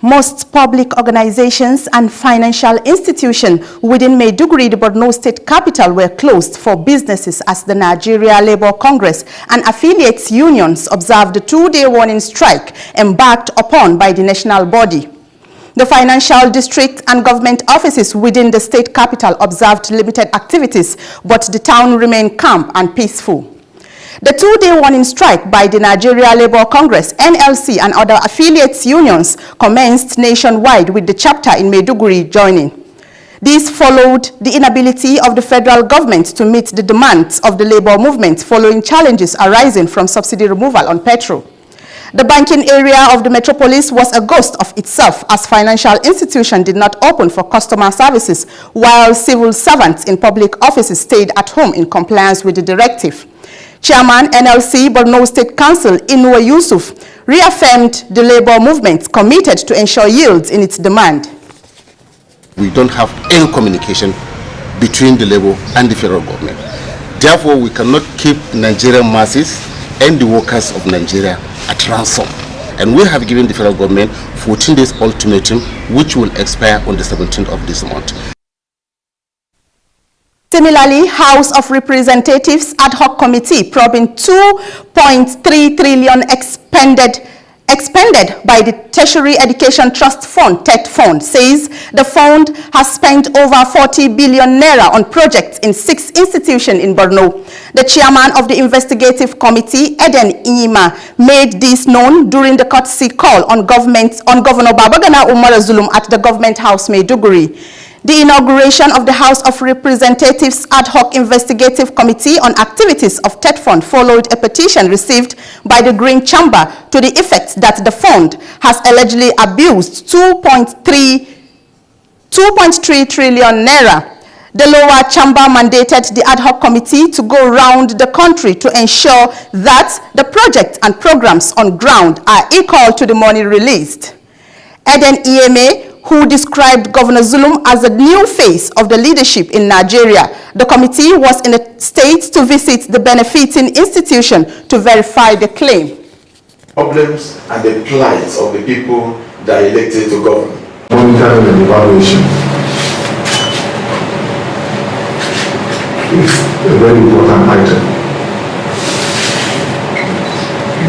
Most public organizations and financial institutions within Maiduguri, the Borno state capital, were closed for businesses as the Nigeria Labour Congress and affiliates unions observed the two-day warning strike embarked upon by the national body. The financial district and government offices within the state capital observed limited activities, but the town remained calm and peaceful. The two-day warning strike by the Nigeria Labour Congress, NLC, and other affiliates unions commenced nationwide, with the chapter in Maiduguri joining. This followed the inability of the federal government to meet the demands of the labor movement following challenges arising from subsidy removal on petrol. The banking area of the metropolis was a ghost of itself as financial institutions did not open for customer services, while civil servants in public offices stayed at home in compliance with the directive. Chairman NLC Borno State Council Inua Yusuf reaffirmed the labor movement committed to ensure yields in its demand. We don't have any communication between the labor and the federal government. Therefore, we cannot keep Nigerian masses and the workers of Nigeria at ransom. And we have given the federal government 14 days ultimatum, which will expire on the 17th of this month. Similarly, House of Representatives Ad Hoc Committee probing 2.3 trillion expended by the Tertiary Education Trust Fund, TET Fund, says the fund has spent over 40 billion naira on projects in 6 institutions in Borno. The chairman of the investigative committee, Eden Inyima, made this known during the courtesy call on Governor Babagana Umar Zulum at the Government House, Maiduguri. The inauguration of the House of Representatives Ad Hoc Investigative Committee on Activities of TET Fund followed a petition received by the Green Chamber to the effect that the fund has allegedly abused 2.3 trillion naira. The lower chamber mandated the ad hoc committee to go round the country to ensure that the projects and programs on ground are equal to the money released. Eden Iyeme, who described Governor Zulum as a new face of the leadership in Nigeria. The committee was in a state to visit the benefiting institution to verify the claim. Problems and the plights of the people that are elected to govern. Monitoring and evaluation is a very important item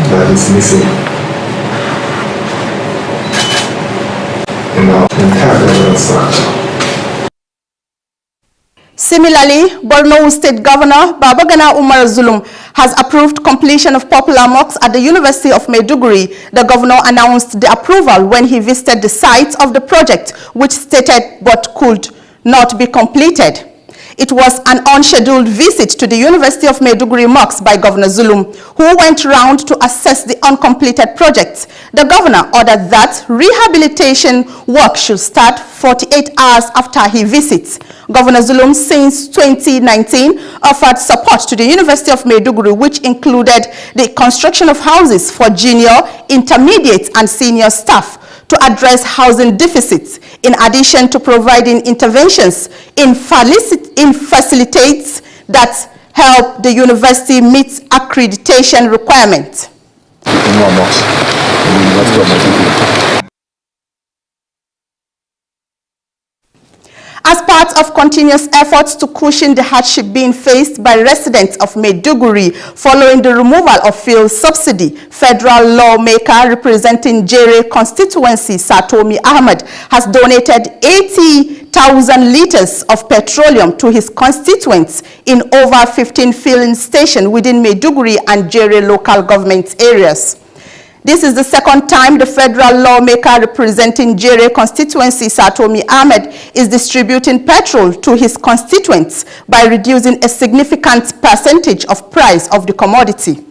that is missing in our entire government structure. Similarly, Borno State Governor Babagana Umar Zulum has approved completion of popular mosques at the University of Maiduguri. The governor announced the approval when he visited the site of the project, which stated but could not be completed. It was an unscheduled visit to the University of Maiduguri mosque by Governor Zulum, who went round to assess the uncompleted projects. The governor ordered that rehabilitation work should start 48 hours after he visits. Governor Zulum, since 2019, offered support to the University of Maiduguri, which included the construction of houses for junior, intermediate, and senior staff to address housing deficits, in addition to providing interventions in facilitates that help the university meet accreditation requirements. As part of continuous efforts to cushion the hardship being faced by residents of Maiduguri following the removal of fuel subsidy, federal lawmaker representing Jere constituency Satomi Ahmed has donated 80,000 liters of petroleum to his constituents in over 15 filling stations within Maiduguri and Jere local government areas. This is the second time the federal lawmaker representing Jere constituency Satomi Ahmed is distributing petrol to his constituents by reducing a significant percentage of price of the commodity.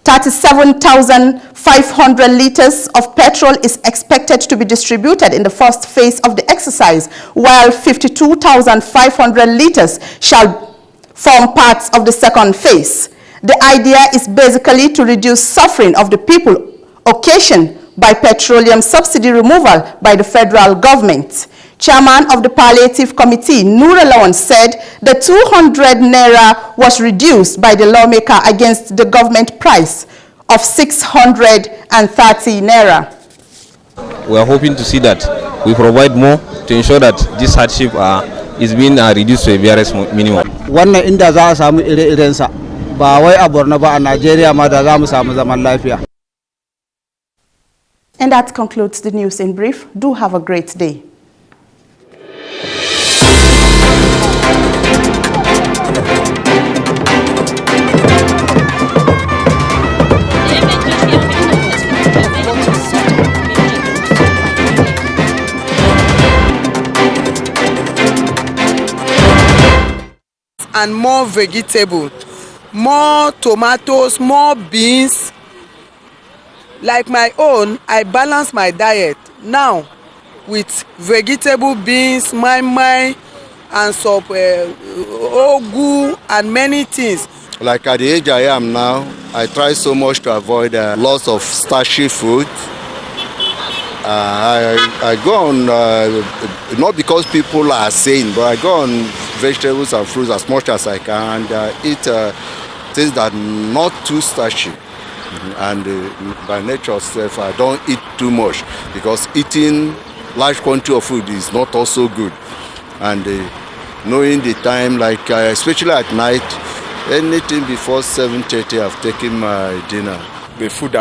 37,500 liters of petrol is expected to be distributed in the first phase of the exercise, while 52,500 liters shall form parts of the second phase. The idea is basically to reduce suffering of the people occasioned by petroleum subsidy removal by the federal government. Chairman of the Palliative Committee, Nura Lawan, said the 200 naira was reduced by the lawmaker against the government price of 630 naira. we are hoping to see that we provide more to ensure that this hardship is being reduced to a very minimum. Wannan inda za a samu ire-irensa ba wai a Borno ba, a Najeriya ma da za mu samu zaman lafiya. And that concludes the news in brief. Do have a great day. And more vegetable, more tomatoes, more beans. Like my own, I balance my diet now with vegetable, beans, mai and some ogu and many things. Like at the age I am now, I try so much to avoid lots of starchy food. I go on, not because people are saying, but I go on vegetables and fruits as much as I can and eat things that are not too starchy. And by nature itself, I don't eat too much because eating large quantity of food is not also good. And knowing the time, like especially at night, anything before 7:30, I've taken my dinner. The food